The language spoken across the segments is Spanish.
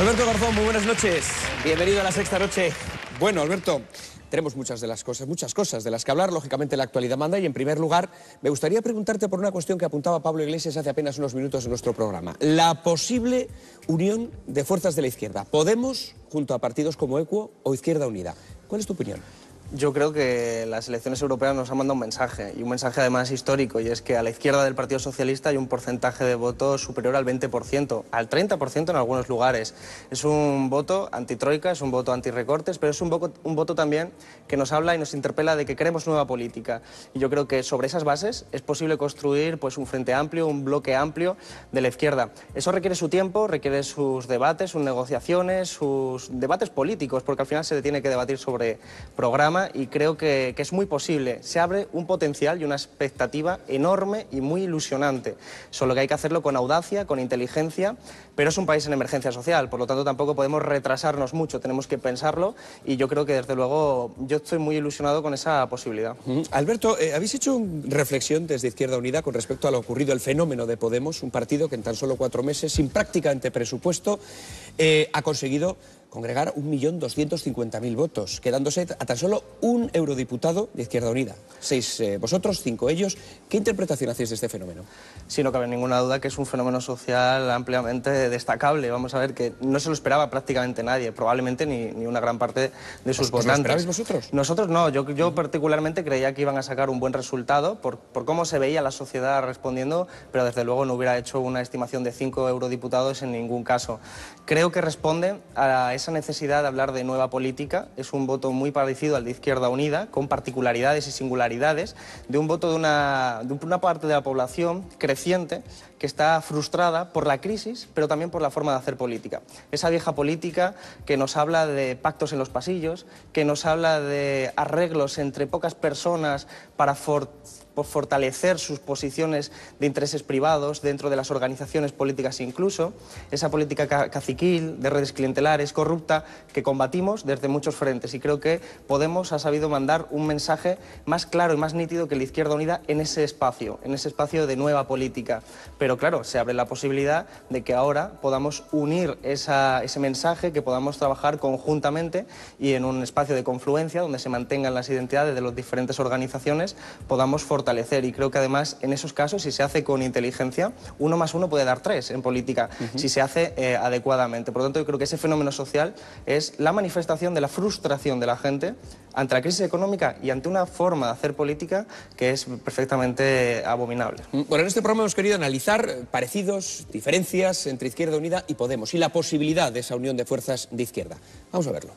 Alberto Garzón, muy buenas noches. Bienvenido a La Sexta Noche. Bueno, Alberto, tenemos muchas cosas de las que hablar. Lógicamente la actualidad manda y, en primer lugar, me gustaría preguntarte por una cuestión que apuntaba Pablo Iglesias hace apenas unos minutos en nuestro programa. La posible unión de fuerzas de la izquierda. Podemos, junto a partidos como Equo o Izquierda Unida. ¿Cuál es tu opinión? Yo creo que las elecciones europeas nos han mandado un mensaje, y un mensaje además histórico, y es que a la izquierda del Partido Socialista hay un porcentaje de votos superior al 20%, al 30% en algunos lugares. Es un voto antitroika, es un voto antirrecortes, pero es un voto también que nos habla y nos interpela de que queremos nueva política. Y yo creo que sobre esas bases es posible construir pues, un frente amplio, un bloque amplio de la izquierda. Eso requiere su tiempo, requiere sus debates, sus negociaciones, sus debates políticos, porque al final se tiene que debatir sobre programa. Y creo que es muy posible. Se abre un potencial y una expectativa enorme y muy ilusionante. Solo que hay que hacerlo con audacia, con inteligencia, pero es un país en emergencia social, por lo tanto tampoco podemos retrasarnos mucho, tenemos que pensarlo, y yo creo que desde luego yo estoy muy ilusionado con esa posibilidad. Alberto, ¿habéis hecho reflexión desde Izquierda Unida con respecto a lo ocurrido, el fenómeno de Podemos, un partido que en tan solo 4 meses, sin prácticamente presupuesto, ha conseguido congregar 1.250.000 votos, quedándose a tan solo un eurodiputado de Izquierda Unida? 6 vosotros, 5 ellos. ¿Qué interpretación hacéis de este fenómeno? Sí, no cabe ninguna duda que es un fenómeno social ampliamente destacable. Vamos a ver que no se lo esperaba prácticamente nadie, probablemente ni una gran parte de sus votantes. ¿Lo esperabais vosotros? Nosotros no, yo particularmente creía que iban a sacar un buen resultado por cómo se veía la sociedad respondiendo, pero desde luego no hubiera hecho una estimación de 5 eurodiputados en ningún caso. Creo que responde a esa necesidad de hablar de nueva política. Es un voto muy parecido al de Izquierda Unida, con particularidades y singularidades, de un voto de una parte de la población creciente que está frustrada por la crisis, pero también por la forma de hacer política. Esa vieja política que nos habla de pactos en los pasillos, que nos habla de arreglos entre pocas personas para fortalecer sus posiciones de intereses privados dentro de las organizaciones políticas incluso, esa política caciquil, de redes clientelares, corrupta, que combatimos desde muchos frentes, y creo que Podemos ha sabido mandar un mensaje más claro y más nítido que la Izquierda Unida en ese espacio de nueva política. Pero claro, se abre la posibilidad de que ahora podamos unir ese mensaje, que podamos trabajar conjuntamente y en un espacio de confluencia donde se mantengan las identidades de las diferentes organizaciones, podamos fortalecer. Y creo que además en esos casos, si se hace con inteligencia, 1 más 1 puede dar 3 en política, si se hace adecuadamente. Por lo tanto, yo creo que ese fenómeno social es la manifestación de la frustración de la gente ante la crisis económica y ante una forma de hacer política que es perfectamente abominable. Bueno, en este programa hemos querido analizar parecidos, diferencias entre Izquierda Unida y Podemos y la posibilidad de esa unión de fuerzas de izquierda. Vamos a verlo.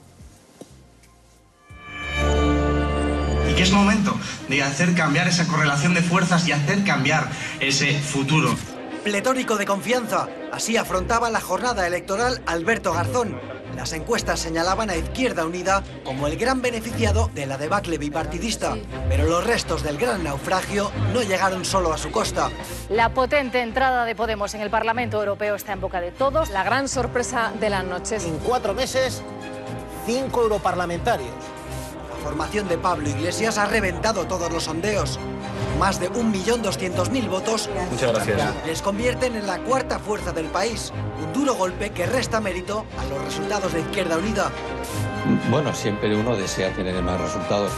Y que es momento de hacer cambiar esa correlación de fuerzas y hacer cambiar ese futuro. Pletórico de confianza, así afrontaba la jornada electoral Alberto Garzón. Las encuestas señalaban a Izquierda Unida como el gran beneficiado de la debacle bipartidista, pero los restos del gran naufragio no llegaron solo a su costa. La potente entrada de Podemos en el Parlamento Europeo está en boca de todos. La gran sorpresa de las noches. En 4 meses, 5 europarlamentarios. La formación de Pablo Iglesias ha reventado todos los sondeos. Más de 1.200.000 votos. Muchas gracias. Les convierten en la 4ª fuerza del país. Un duro golpe que resta mérito a los resultados de Izquierda Unida. Bueno, siempre uno desea tener más resultados.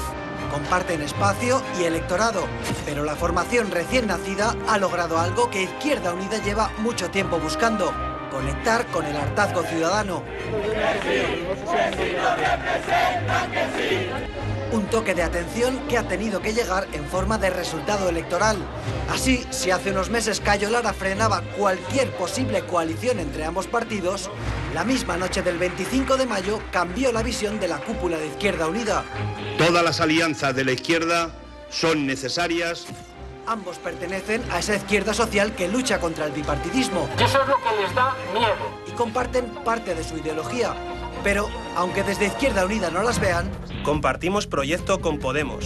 Comparten espacio y electorado, pero la formación recién nacida ha logrado algo que Izquierda Unida lleva mucho tiempo buscando: conectar con el hartazgo ciudadano. Un toque de atención que ha tenido que llegar en forma de resultado electoral. Así, si hace unos meses Cayo Lara frenaba cualquier posible coalición entre ambos partidos, la misma noche del 25 de mayo cambió la visión de la cúpula de Izquierda Unida. Todas las alianzas de la izquierda son necesarias. Ambos pertenecen a esa izquierda social que lucha contra el bipartidismo. Eso es lo que les da miedo. Y comparten parte de su ideología. Pero, aunque desde Izquierda Unida no las vean, compartimos proyecto con Podemos.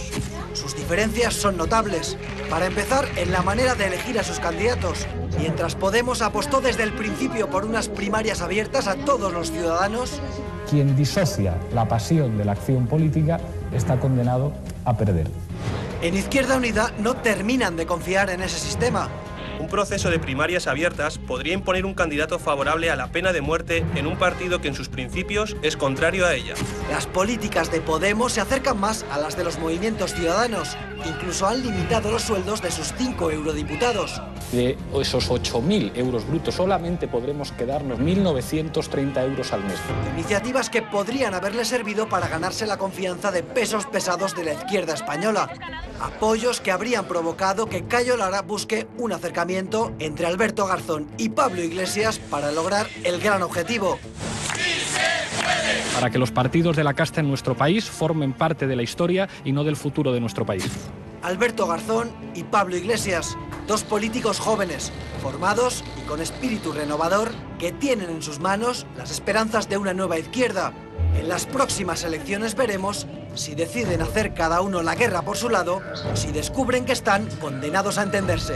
Sus diferencias son notables. Para empezar, en la manera de elegir a sus candidatos. Mientras Podemos apostó desde el principio por unas primarias abiertas a todos los ciudadanos, quien disocia la pasión de la acción política está condenado a perder. En Izquierda Unida no terminan de confiar en ese sistema. un proceso de primarias abiertas podría imponer un candidato favorable a la pena de muerte en un partido que en sus principios es contrario a ella. Las políticas de Podemos se acercan más a las de los movimientos ciudadanos. Incluso han limitado los sueldos de sus 5 eurodiputados. De esos 8.000 euros brutos solamente podremos quedarnos 1.930 euros al mes. Iniciativas que podrían haberle servido para ganarse la confianza de pesos pesados de la izquierda española. Apoyos que habrían provocado que Cayo Lara busque un acercamiento entre Alberto Garzón y Pablo Iglesias para lograr el gran objetivo. Para que los partidos de la casta en nuestro país formen parte de la historia y no del futuro de nuestro país. Alberto Garzón y Pablo Iglesias, dos políticos jóvenes, formados y con espíritu renovador, que tienen en sus manos las esperanzas de una nueva izquierda. En las próximas elecciones veremos si deciden hacer cada uno la guerra por su lado o si descubren que están condenados a entenderse.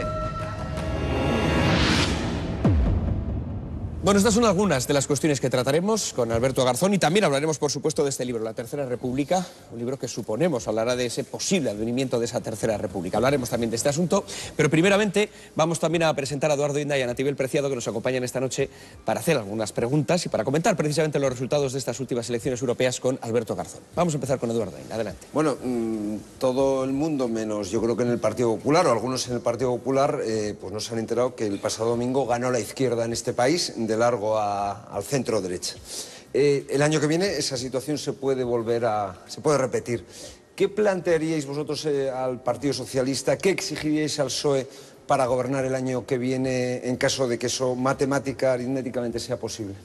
Bueno, estas son algunas de las cuestiones que trataremos con Alberto Garzón y también hablaremos, por supuesto, de este libro, La Tercera República, un libro que suponemos hablará de ese posible advenimiento de esa Tercera República. Hablaremos también de este asunto, pero primeramente vamos también a presentar a Eduardo Inda y a Natibel Preciado, que nos acompañan esta noche para hacer algunas preguntas y para comentar precisamente los resultados de estas últimas elecciones europeas con Alberto Garzón. Vamos a empezar con Eduardo Inda, adelante. Bueno, todo el mundo, menos yo creo que en el Partido Popular, o algunos en el Partido Popular, pues nos han enterado que el pasado domingo ganó la izquierda en este país, de largo al centro derecha. El año que viene esa situación se puede repetir. ¿Qué plantearíais vosotros al Partido Socialista? ¿Qué exigiríais al PSOE para gobernar el año que viene en caso de que eso matemática, aritméticamente sea posible?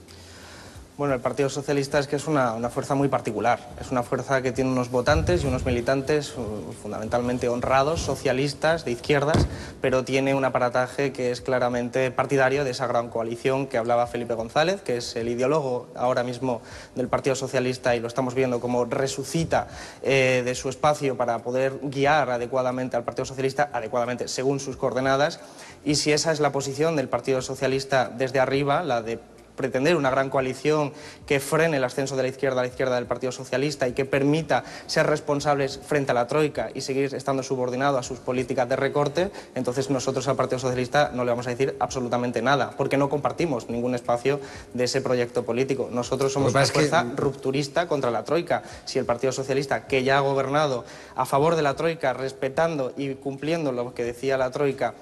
Bueno, el Partido Socialista es que es una fuerza muy particular. Es una fuerza que tiene unos votantes y unos militantes fundamentalmente honrados, socialistas, de izquierdas, pero tiene un aparataje que es claramente partidario de esa gran coalición que hablaba Felipe González, que es el ideólogo ahora mismo del Partido Socialista, y lo estamos viendo como resucita de su espacio para poder guiar adecuadamente al Partido Socialista, adecuadamente según sus coordenadas. Y si esa es la posición del Partido Socialista desde arriba, la de pretender una gran coalición que frene el ascenso de la izquierda a la izquierda del Partido Socialista y que permita ser responsables frente a la Troika y seguir estando subordinado a sus políticas de recorte, entonces nosotros al Partido Socialista no le vamos a decir absolutamente nada, porque no compartimos ningún espacio de ese proyecto político. Nosotros somos una fuerza rupturista contra la Troika. Si el Partido Socialista, que ya ha gobernado a favor de la Troika, respetando y cumpliendo lo que decía la Troika,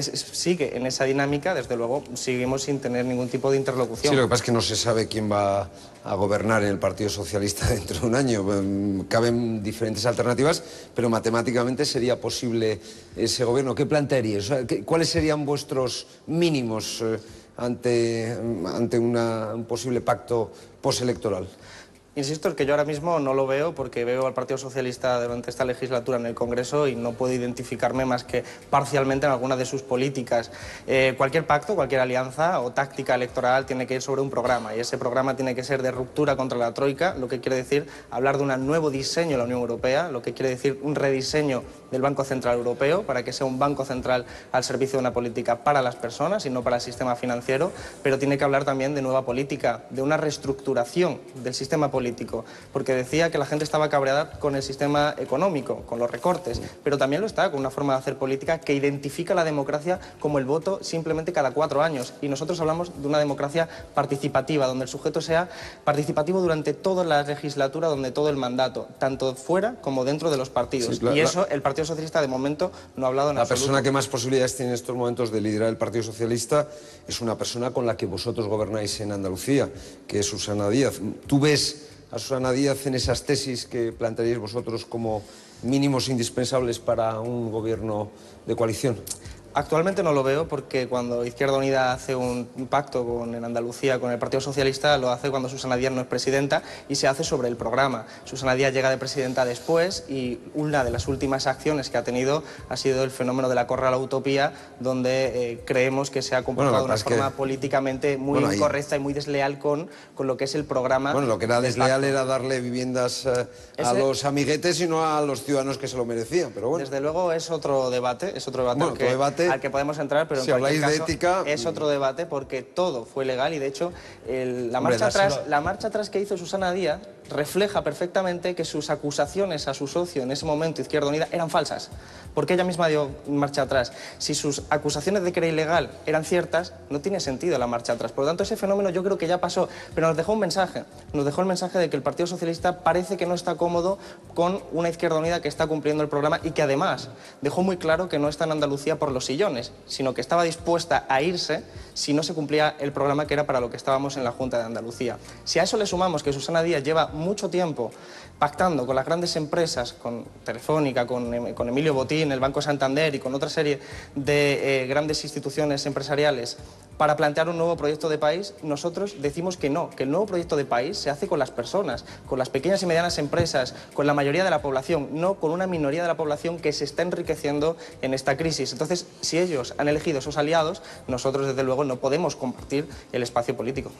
sigue en esa dinámica, desde luego seguimos sin tener ningún tipo de interlocución. Sí, lo que pasa es que no se sabe quién va a gobernar en el Partido Socialista dentro de un año. Caben diferentes alternativas, pero matemáticamente sería posible ese gobierno. ¿Qué plantearíais? O sea, ¿cuáles serían vuestros mínimos ante un posible pacto postelectoral? Insisto, es que yo ahora mismo no lo veo, porque veo al Partido Socialista durante esta legislatura en el Congreso y no puedo identificarme más que parcialmente en alguna de sus políticas. Cualquier pacto, cualquier alianza o táctica electoral tiene que ir sobre un programa, y ese programa tiene que ser de ruptura contra la Troika, lo que quiere decir hablar de un nuevo diseño de la Unión Europea, lo que quiere decir un rediseño del Banco Central Europeo para que sea un banco central al servicio de una política para las personas y no para el sistema financiero, pero tiene que hablar también de nueva política, de una reestructuración del sistema político, porque decía que la gente estaba cabreada con el sistema económico, con los recortes, pero también lo está con una forma de hacer política que identifica la democracia como el voto simplemente cada 4 años, y nosotros hablamos de una democracia participativa, donde el sujeto sea participativo durante toda la legislatura, donde todo el mandato, tanto fuera como dentro de los partidos. Sí, y eso el Partido Socialista de momento no ha hablado en absoluto. La persona que más posibilidades tiene en estos momentos de liderar el Partido Socialista es una persona con la que vosotros gobernáis en Andalucía, que es Susana Díaz. ¿Tú ves a Susana Díaz en esas tesis que plantearíais vosotros como mínimos indispensables para un gobierno de coalición? Actualmente no lo veo, porque cuando Izquierda Unida hace un pacto en Andalucía con el Partido Socialista, lo hace cuando Susana Díaz no es presidenta y se hace sobre el programa. Susana Díaz llega de presidenta después y una de las últimas acciones que ha tenido ha sido el fenómeno de la corrala a la utopía, donde creemos que se ha comportado de una forma políticamente muy incorrecta y muy desleal con lo que es el programa. Bueno, lo que era desleal era darle viviendas a los amiguetes y no a los ciudadanos que se lo merecían, pero bueno. Desde luego es otro debate, Bueno, otro debate al que podemos entrar, pero si en cualquier habláis caso de ética, es otro debate porque todo fue legal y de hecho la marcha atrás que hizo Susana Díaz refleja perfectamente que sus acusaciones a su socio en ese momento, Izquierda Unida, eran falsas, porque ella misma dio marcha atrás. Si sus acusaciones de que era ilegal eran ciertas, no tiene sentido la marcha atrás. Por lo tanto, ese fenómeno yo creo que ya pasó, pero nos dejó un mensaje. Nos dejó el mensaje de que el Partido Socialista parece que no está cómodo con una Izquierda Unida que está cumpliendo el programa y que además dejó muy claro que no está en Andalucía por los sillones, sino que estaba dispuesta a irse si no se cumplía el programa que era para lo que estábamos en la Junta de Andalucía. Si a eso le sumamos que Susana Díaz lleva mucho tiempo pactando con las grandes empresas, con Telefónica, con Emilio Botín, el Banco Santander y con otra serie de grandes instituciones empresariales para plantear un nuevo proyecto de país, nosotros decimos que no, que el nuevo proyecto de país se hace con las personas, con las pequeñas y medianas empresas, con la mayoría de la población, no con una minoría de la población que se está enriqueciendo en esta crisis. Entonces, si ellos han elegido esos aliados, nosotros desde luego no podemos compartir el espacio político.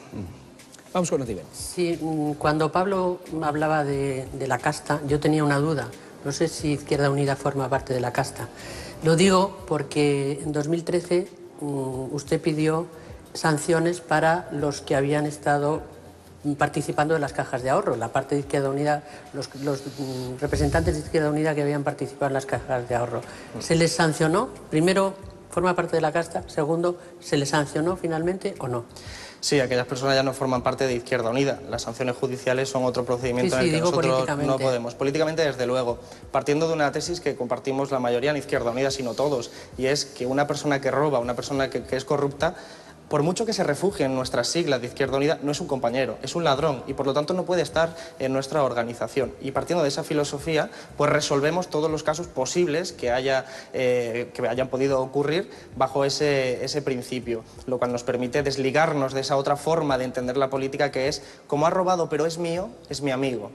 Vamos con Otibel. Sí, cuando Pablo hablaba de la casta, yo tenía una duda. No sé si Izquierda Unida forma parte de la casta. Lo digo porque en 2013 usted pidió sanciones para los que habían estado participando de las cajas de ahorro, la parte de Izquierda Unida, los representantes de Izquierda Unida que habían participado en las cajas de ahorro. ¿Se les sancionó? Primero, ¿forma parte de la casta? Segundo, ¿se les sancionó finalmente o no? Sí, aquellas personas ya no forman parte de Izquierda Unida. Las sanciones judiciales son otro procedimiento en el que nosotros no podemos. Políticamente, desde luego, partiendo de una tesis que compartimos la mayoría en Izquierda Unida, sino todos, y es que una persona que roba, una persona que es corrupta, por mucho que se refugie en nuestras siglas de Izquierda Unida, no es un compañero, es un ladrón y por lo tanto no puede estar en nuestra organización. Y partiendo de esa filosofía, pues resolvemos todos los casos posibles que hayan podido ocurrir bajo ese principio, lo cual nos permite desligarnos de esa otra forma de entender la política que es, como ha robado pero es mío, es mi amigo.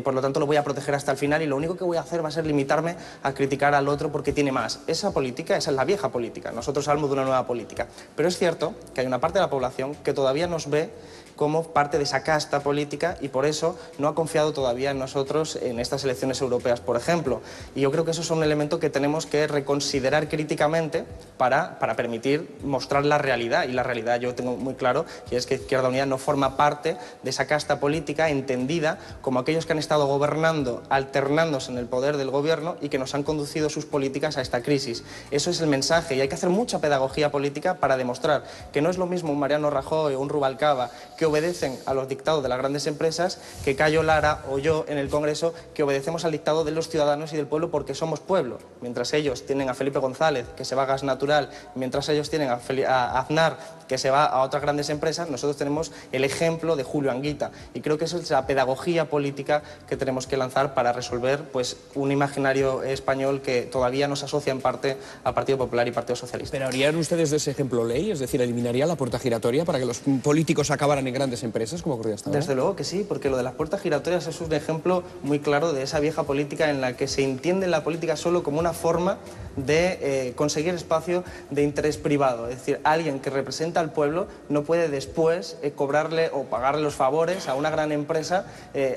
Por lo tanto lo voy a proteger hasta el final y lo único que voy a hacer va a ser limitarme a criticar al otro porque tiene más. Esa política, esa es la vieja política. Nosotros hablamos de una nueva política. Pero es cierto que hay una parte de la población que todavía nos ve como parte de esa casta política y por eso no ha confiado todavía en nosotros en estas elecciones europeas, por ejemplo. Y yo creo que eso es un elemento que tenemos que reconsiderar críticamente para permitir mostrar la realidad. Y la realidad yo tengo muy claro, y es que Izquierda Unida no forma parte de esa casta política entendida como aquellos que han estado gobernando, alternándose en el poder del gobierno y que nos han conducido sus políticas a esta crisis. Eso es el mensaje y hay que hacer mucha pedagogía política para demostrar que no es lo mismo un Mariano Rajoy o un Rubalcaba que obedecen a los dictados de las grandes empresas que Cayo Lara o yo en el Congreso que obedecemos al dictado de los ciudadanos y del pueblo porque somos pueblo. Mientras ellos tienen a Felipe González que se va a Gas Natural, mientras ellos tienen a Aznar que se va a otras grandes empresas, nosotros tenemos el ejemplo de Julio Anguita y creo que eso es la pedagogía política que tenemos que lanzar para resolver pues, un imaginario español que todavía nos asocia en parte al Partido Popular y Partido Socialista. ¿Pero harían ustedes de ese ejemplo ley? Es decir, ¿eliminaría la puerta giratoria para que los políticos acabaran en grandes empresas como ocurría hasta ahora? Desde luego que sí, porque lo de las puertas giratorias es un ejemplo muy claro de esa vieja política en la que se entiende la política solo como una forma de conseguir espacio de interés privado. Es decir, alguien que representa al pueblo no puede después cobrarle o pagarle los favores a una gran empresa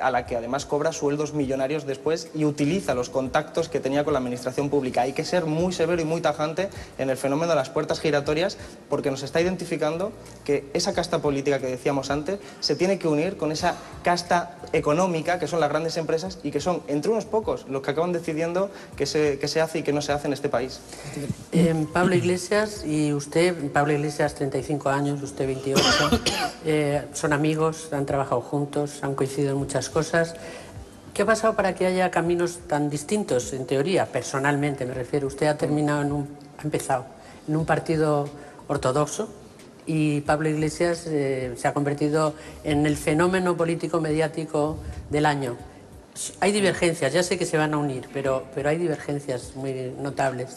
a la que además cobra sueldos millonarios después y utiliza los contactos que tenía con la administración pública. Hay que ser muy severo y muy tajante en el fenómeno de las puertas giratorias porque nos está identificando que esa casta política que decíamos antes se tiene que unir con esa casta económica que son las grandes empresas y que son entre unos pocos los que acaban decidiendo qué se hace y qué no se hace en este país. Pablo Iglesias y usted, Pablo Iglesias 35 años, usted 28, son amigos, han trabajado juntos, han coincidido en muchas cosas. ¿Qué ha pasado para que haya caminos tan distintos, en teoría, personalmente me refiero? Usted ha empezado en un partido ortodoxo y Pablo Iglesias se ha convertido en el fenómeno político mediático del año. Hay divergencias, ya sé que se van a unir, pero hay divergencias muy notables.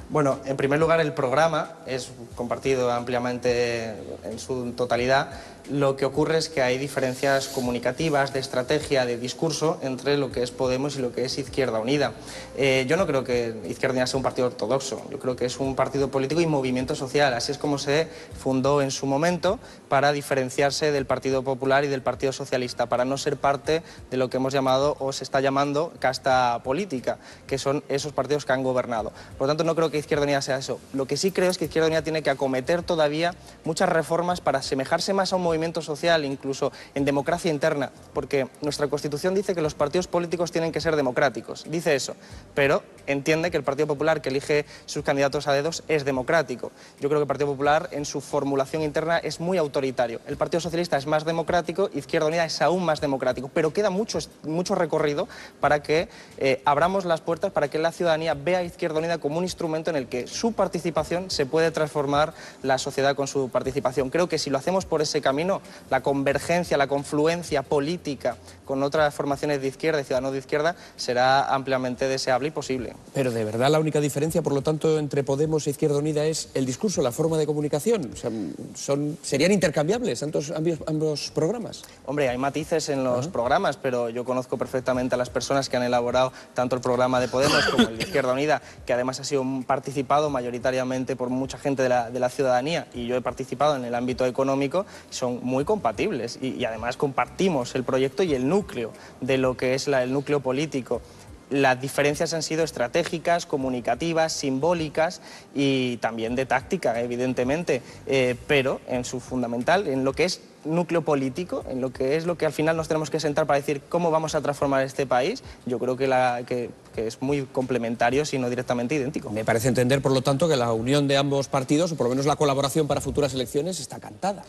Bueno, en primer lugar, el programa es compartido ampliamente en su totalidad. Lo que ocurre es que hay diferencias comunicativas, de estrategia, de discurso entre lo que es Podemos y lo que es Izquierda Unida. Yo no creo que Izquierda Unida sea un partido ortodoxo, yo creo que es un partido político y movimiento social. Así es como se fundó en su momento para diferenciarse del Partido Popular y del Partido Socialista, para no ser parte de lo que hemos llamado o se está llamando casta política, que son esos partidos que han gobernado. Por lo tanto, no creo que que Izquierda Unida sea eso. Lo que sí creo es que Izquierda Unida tiene que acometer todavía muchas reformas para asemejarse más a un movimiento social, incluso en democracia interna, porque nuestra Constitución dice que los partidos políticos tienen que ser democráticos, dice eso, pero entiende que el Partido Popular, que elige sus candidatos a dedos, es democrático. Yo creo que el Partido Popular, en su formulación interna, es muy autoritario. El Partido Socialista es más democrático, Izquierda Unida es aún más democrático, pero queda mucho recorrido para que abramos las puertas, para que la ciudadanía vea a Izquierda Unida como un instrumento en el que su participación se puede transformar la sociedad con su participación. Creo que si lo hacemos por ese camino, la convergencia, la confluencia política con otras formaciones de izquierda y ciudadanos de izquierda será ampliamente deseable y posible. Pero de verdad la única diferencia, por lo tanto, entre Podemos e Izquierda Unida es el discurso, la forma de comunicación. O sea, ¿serían intercambiables ambos programas? Hombre, hay matices en los programas, pero yo conozco perfectamente a las personas que han elaborado tanto el programa de Podemos como el de Izquierda Unida, que además ha sido participado mayoritariamente por mucha gente de la ciudadanía, y yo he participado en el ámbito económico, son muy compatibles y además compartimos el proyecto y el núcleo de lo que es el núcleo político. Las diferencias han sido estratégicas, comunicativas, simbólicas y también de táctica, evidentemente, pero en su fundamental, en lo que es núcleo político, en lo que es lo que al final nos tenemos que sentar para decir cómo vamos a transformar este país, yo creo que es muy complementario, si no directamente idéntico. Me parece entender, por lo tanto, que la unión de ambos partidos, o por lo menos la colaboración para futuras elecciones, está cantada.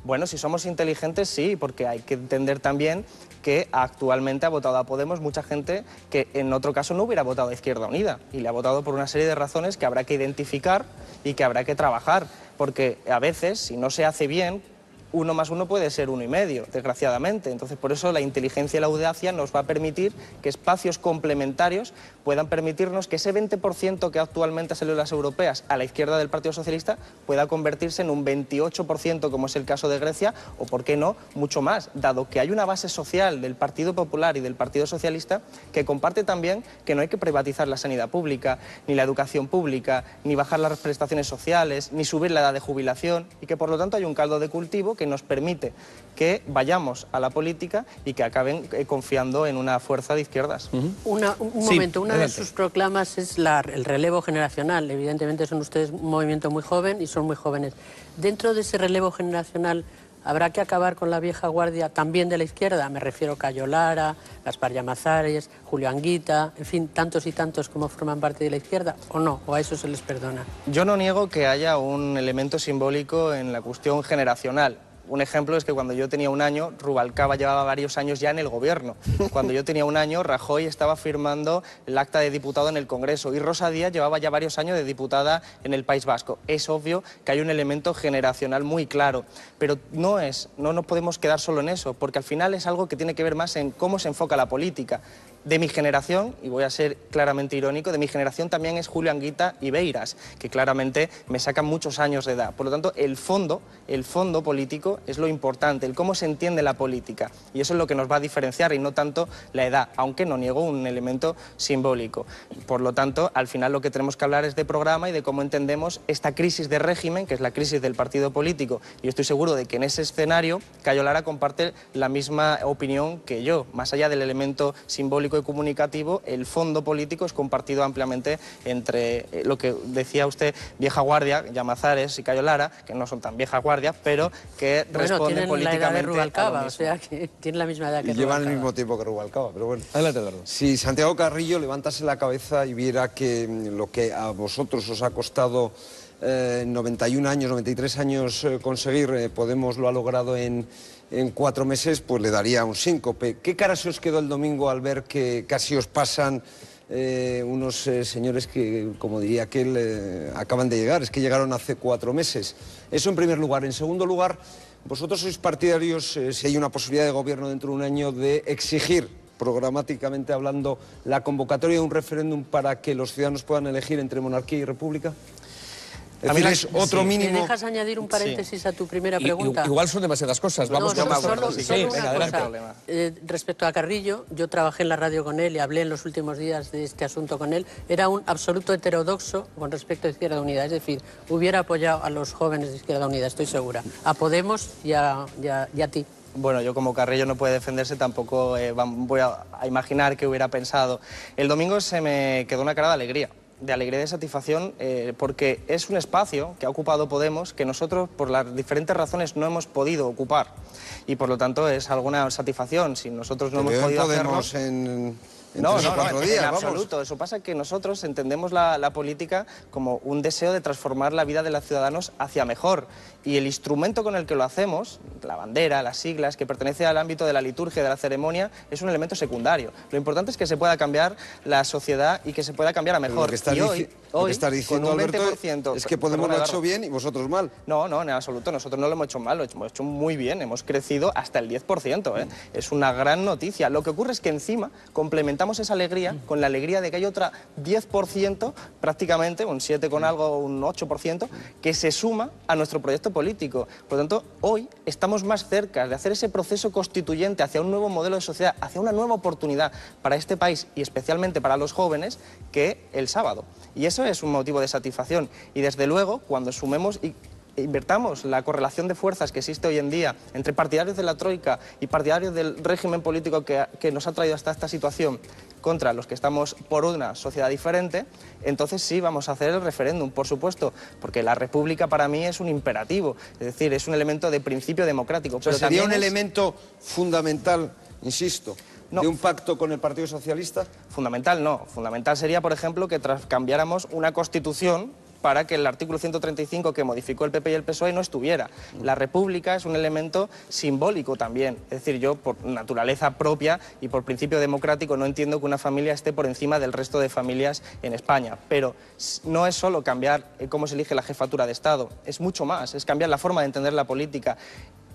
Bueno, si somos inteligentes, sí, porque hay que entender también que actualmente ha votado a Podemos mucha gente que en otro caso no hubiera votado a Izquierda Unida, y le ha votado por una serie de razones que habrá que identificar y que habrá que trabajar, porque a veces, si no se hace bien, 1 más 1 puede ser 1,5, desgraciadamente. Entonces, por eso la inteligencia y la audacia nos va a permitir que espacios complementarios puedan permitirnos que ese 20% que actualmente salió en las europeas a la izquierda del Partido Socialista pueda convertirse en un 28%, como es el caso de Grecia, o, por qué no, mucho más, dado que hay una base social del Partido Popular y del Partido Socialista que comparte también que no hay que privatizar la sanidad pública, ni la educación pública, ni bajar las prestaciones sociales, ni subir la edad de jubilación, y que por lo tanto hay un caldo de cultivo que nos permite que vayamos a la política y que acaben confiando en una fuerza de izquierdas. Un momento, una de sus proclamas es el relevo generacional. Evidentemente son ustedes un movimiento muy joven y son muy jóvenes. Dentro de ese relevo generacional, ¿habrá que acabar con la vieja guardia también de la izquierda? Me refiero a Cayo Lara, Gaspar Llamazares, Julio Anguita, en fin, tantos y tantos como forman parte de la izquierda, ¿o no? ¿O a eso se les perdona? Yo no niego que haya un elemento simbólico en la cuestión generacional. Un ejemplo es que cuando yo tenía 1 año, Rubalcaba llevaba varios años ya en el gobierno. Cuando yo tenía 1 año, Rajoy estaba firmando el acta de diputado en el Congreso, y Rosa Díaz llevaba ya varios años de diputada en el País Vasco. Es obvio que hay un elemento generacional muy claro, pero no nos podemos quedar solo en eso, porque al final es algo que tiene que ver más en cómo se enfoca la política. De mi generación, y voy a ser claramente irónico, de mi generación también es Julio Anguita y Beiras, que claramente me sacan muchos años de edad. Por lo tanto, el fondo político es lo importante, el cómo se entiende la política, y eso es lo que nos va a diferenciar, y no tanto la edad, aunque no niego un elemento simbólico. Por lo tanto, al final lo que tenemos que hablar es de programa y de cómo entendemos esta crisis de régimen, que es la crisis del partido político. Y yo estoy seguro de que en ese escenario Cayo Lara comparte la misma opinión que yo. Más allá del elemento simbólico y comunicativo, el fondo político es compartido ampliamente entre lo que decía usted, vieja guardia, Llamazares y Cayo Lara, que no son tan vieja guardia, pero que responden políticamente la edad de Rubalcaba, a lo mismo. o sea, que tienen la misma edad que Rubalcaba. Llevan el mismo tiempo que Rubalcaba, pero bueno. Adelante, Eduardo. Si Santiago Carrillo levantase la cabeza y viera que lo que a vosotros os ha costado 91 años, 93 años conseguir, Podemos lo ha logrado en 4 meses, pues le daría un síncope. ¿Qué cara se os quedó el domingo al ver que casi os pasan unos señores que, como diría aquel, acaban de llegar? Es que llegaron hace 4 meses. Eso en primer lugar. En segundo lugar, vosotros sois partidarios, si hay una posibilidad de gobierno dentro de un año, de exigir, programáticamente hablando, la convocatoria de un referéndum para que los ciudadanos puedan elegir entre monarquía y república. Es decir, es otro mínimo. ¿Me dejas añadir un paréntesis a tu primera pregunta? Igual son demasiadas cosas. Vamos solo una cosa. Respecto a Carrillo, yo trabajé en la radio con él y hablé en los últimos días de este asunto con él. Era un absoluto heterodoxo con respecto a Izquierda Unida. Es decir, hubiera apoyado a los jóvenes de Izquierda Unida, estoy segura. A Podemos y a ti. Bueno, yo como Carrillo no puede defenderse, tampoco voy a imaginar qué hubiera pensado. El domingo se me quedó una cara de alegría. de alegría y de satisfacción porque es un espacio que ha ocupado Podemos que nosotros por las diferentes razones no hemos podido ocupar y por lo tanto es alguna satisfacción. Si nosotros no hemos podido hacerlo... No, en absoluto. Eso pasa que nosotros entendemos la política como un deseo de transformar la vida de los ciudadanos hacia mejor. Y el instrumento con el que lo hacemos, la bandera, las siglas, que pertenece al ámbito de la liturgia, de la ceremonia, es un elemento secundario. Lo importante es que se pueda cambiar la sociedad y que se pueda cambiar a mejor. Lo que estás diciendo, Alberto, es que Podemos lo ha hecho bien y vosotros mal. No, en absoluto. Nosotros no lo hemos hecho mal, lo hemos hecho muy bien. Hemos crecido hasta el 10%. Es una gran noticia. Lo que ocurre es que encima complementamos esa alegría con la alegría de que hay otra 10%, prácticamente, un 7 con algo, un 8%, que se suma a nuestro proyecto político. Por lo tanto, hoy estamos más cerca de hacer ese proceso constituyente hacia un nuevo modelo de sociedad, hacia una nueva oportunidad para este país y especialmente para los jóvenes que el sábado. Y eso es un motivo de satisfacción. Y desde luego, cuando sumemos y invertamos la correlación de fuerzas que existe hoy en día entre partidarios de la Troika y partidarios del régimen político que nos ha traído hasta esta situación contra los que estamos por una sociedad diferente, entonces sí vamos a hacer el referéndum, por supuesto, porque la República para mí es un imperativo, es decir, es un elemento de principio democrático. O sea, pero ¿sería un elemento fundamental, insisto, no, de un pacto con el Partido Socialista? Fundamental no. Fundamental sería, por ejemplo, que cambiáramos una Constitución para que el artículo 135 que modificó el PP y el PSOE no estuviera. La República es un elemento simbólico también. Es decir, yo por naturaleza propia y por principio democrático no entiendo que una familia esté por encima del resto de familias en España. Pero no es solo cambiar cómo se elige la jefatura de Estado, es mucho más, es cambiar la forma de entender la política.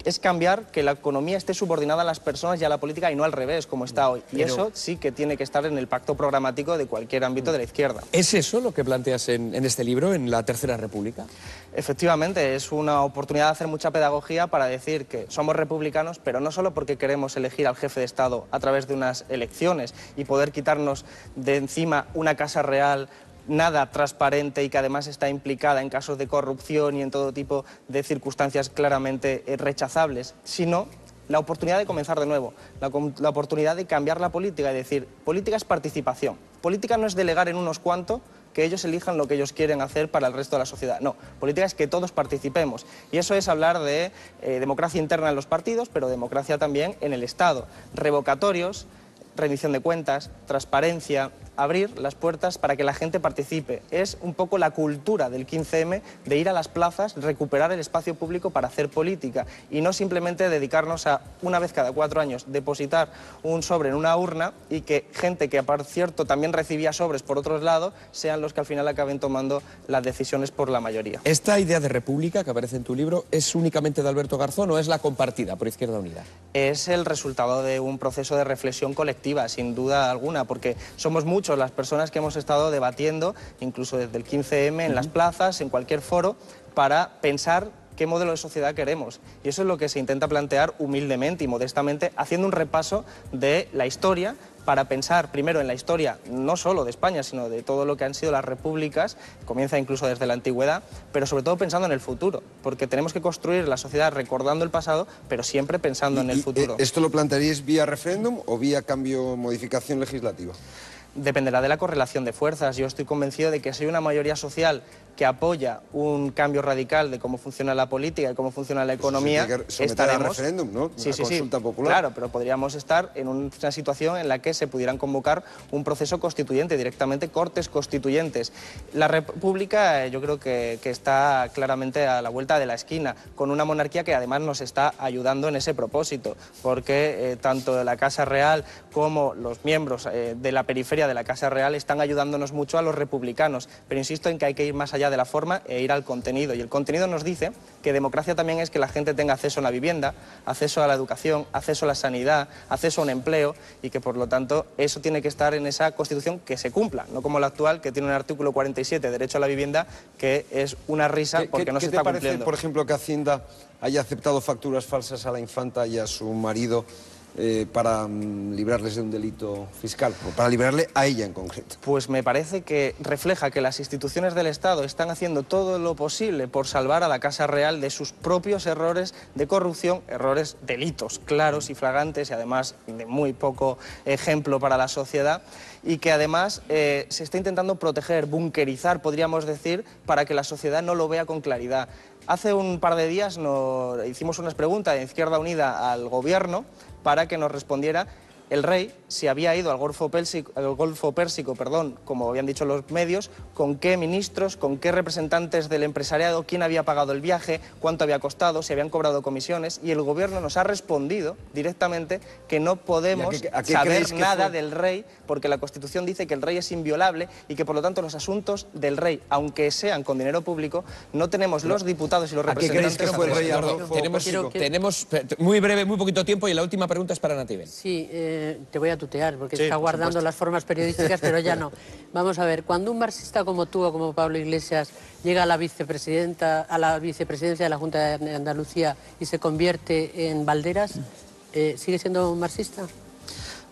Es cambiar que la economía esté subordinada a las personas y a la política y no al revés, como está hoy. Y eso sí que tiene que estar en el pacto programático de cualquier ámbito de la izquierda. ¿Es eso lo que planteas en este libro, en la Tercera República? Efectivamente, es una oportunidad de hacer mucha pedagogía para decir que somos republicanos, pero no solo porque queremos elegir al jefe de Estado a través de unas elecciones y poder quitarnos de encima una Casa Real nada transparente y que además está implicada en casos de corrupción y en todo tipo de circunstancias claramente rechazables, sino la oportunidad de comenzar de nuevo, la oportunidad de cambiar la política y decir, política es participación, política no es delegar en unos cuantos que ellos elijan lo que ellos quieren hacer para el resto de la sociedad. No, política es que todos participemos. Y eso es hablar de democracia interna en los partidos, pero democracia también en el Estado. Revocatorios, rendición de cuentas, transparencia, abrir las puertas para que la gente participe. Es un poco la cultura del 15M de ir a las plazas, recuperar el espacio público para hacer política y no simplemente dedicarnos a, una vez cada 4 años, depositar un sobre en una urna y que gente que, por cierto, también recibía sobres por otros lados, sean los que al final acaben tomando las decisiones por la mayoría. ¿Esta idea de república que aparece en tu libro es únicamente de Alberto Garzón o es la compartida por Izquierda Unida? Es el resultado de un proceso de reflexión colectiva, sin duda alguna, porque somos muchos las personas que hemos estado debatiendo, incluso desde el 15M, en las plazas, en cualquier foro, para pensar qué modelo de sociedad queremos. Y eso es lo que se intenta plantear humildemente y modestamente, haciendo un repaso de la historia, para pensar primero en la historia, no solo de España, sino de todo lo que han sido las repúblicas, comienza incluso desde la antigüedad, pero sobre todo pensando en el futuro, porque tenemos que construir la sociedad recordando el pasado, pero siempre pensando en el futuro. ¿Esto lo plantearíais vía referéndum o vía cambio, modificación legislativa? Dependerá de la correlación de fuerzas. Yo estoy convencido de que si hay una mayoría social que apoya un cambio radical de cómo funciona la política y cómo funciona la economía, estaremos... a referéndum, ¿no? Sí, consulta popular. Claro, pero podríamos estar en una situación en la que se pudieran convocar un proceso constituyente, directamente cortes constituyentes. La República yo creo que está claramente a la vuelta de la esquina, con una monarquía que además nos está ayudando en ese propósito, porque tanto la Casa Real como los miembros de la periferia de la Casa Real están ayudándonos mucho a los republicanos, pero insisto en que hay que ir más allá de la forma e ir al contenido, y el contenido nos dice que democracia también es que la gente tenga acceso a la vivienda, acceso a la educación, acceso a la sanidad, acceso a un empleo, y que por lo tanto eso tiene que estar en esa Constitución que se cumpla, no como la actual, que tiene un artículo 47, derecho a la vivienda, que es una risa porque no se está cumpliendo. ¿Qué te parece, por ejemplo, que Hacienda haya aceptado facturas falsas a la infanta y a su marido para librarles de un delito fiscal, o para librarle a ella en concreto? Pues me parece que refleja que las instituciones del Estado están haciendo todo lo posible por salvar a la Casa Real de sus propios errores de corrupción, delitos claros y flagrantes y además de muy poco ejemplo para la sociedad, y que además se está intentando proteger, bunkerizar, podríamos decir, para que la sociedad no lo vea con claridad. Hace un par de días hicimos unas preguntas de Izquierda Unida al Gobierno para que nos respondiera el rey si había ido al Golfo Pérsico, como habían dicho los medios, con qué ministros, con qué representantes del empresariado, quién había pagado el viaje, cuánto había costado, si habían cobrado comisiones, y el Gobierno nos ha respondido directamente que no podemos saber nada del rey, porque la Constitución dice que el rey es inviolable y que por lo tanto los asuntos del rey, aunque sean con dinero público, no tenemos los diputados y los representantes. ¿A qué crees que fue el rey al Golfo Pérsico? Tenemos muy breve, muy poquito tiempo, y la última pregunta es para Natibel. Sí, te voy a tutear porque está guardando las formas periodísticas, pero ya no. Vamos a ver, cuando un marxista como tú o como Pablo Iglesias llega a la vicepresidencia de la Junta de Andalucía y se convierte en Valderas, ¿sigue siendo un marxista?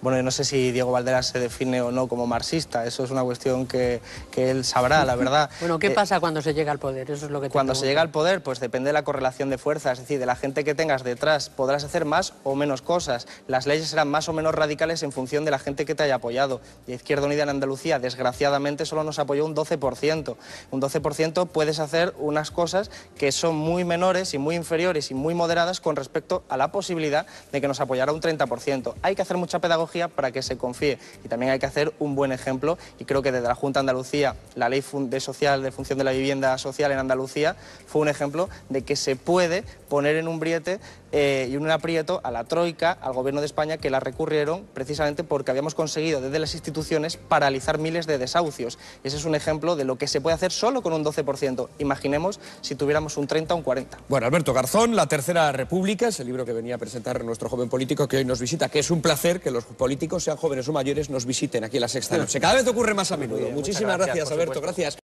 Bueno, yo no sé si Diego Valderas se define o no como marxista, eso es una cuestión que él sabrá, la verdad. Bueno, ¿qué pasa cuando se llega al poder? Eso es lo que te Cuando pregunto. se llega al poder, pues depende de la correlación de fuerzas, es decir, de la gente que tengas detrás, podrás hacer más o menos cosas. Las leyes serán más o menos radicales en función de la gente que te haya apoyado. Y Izquierda Unida en Andalucía, desgraciadamente, solo nos apoyó un 12%. Un 12% puedes hacer unas cosas que son muy menores y muy inferiores y muy moderadas con respecto a la posibilidad de que nos apoyara un 30%. Hay que hacer mucha pedagogía para que se confíe y también hay que hacer un buen ejemplo, y creo que desde la Junta de Andalucía, la ley de función de la vivienda social en Andalucía fue un ejemplo de que se puede poner en un brete y un aprieto a la Troika, al Gobierno de España, que la recurrieron precisamente porque habíamos conseguido desde las instituciones paralizar miles de desahucios. Ese es un ejemplo de lo que se puede hacer solo con un 12%. Imaginemos si tuviéramos un 30 o un 40. Bueno, Alberto Garzón, La Tercera República, es el libro que venía a presentar nuestro joven político que hoy nos visita, que es un placer que los políticos, sean jóvenes o mayores, nos visiten aquí en La Sexta Noche. Cada vez ocurre más a menudo. Muchísimas gracias, Alberto, gracias.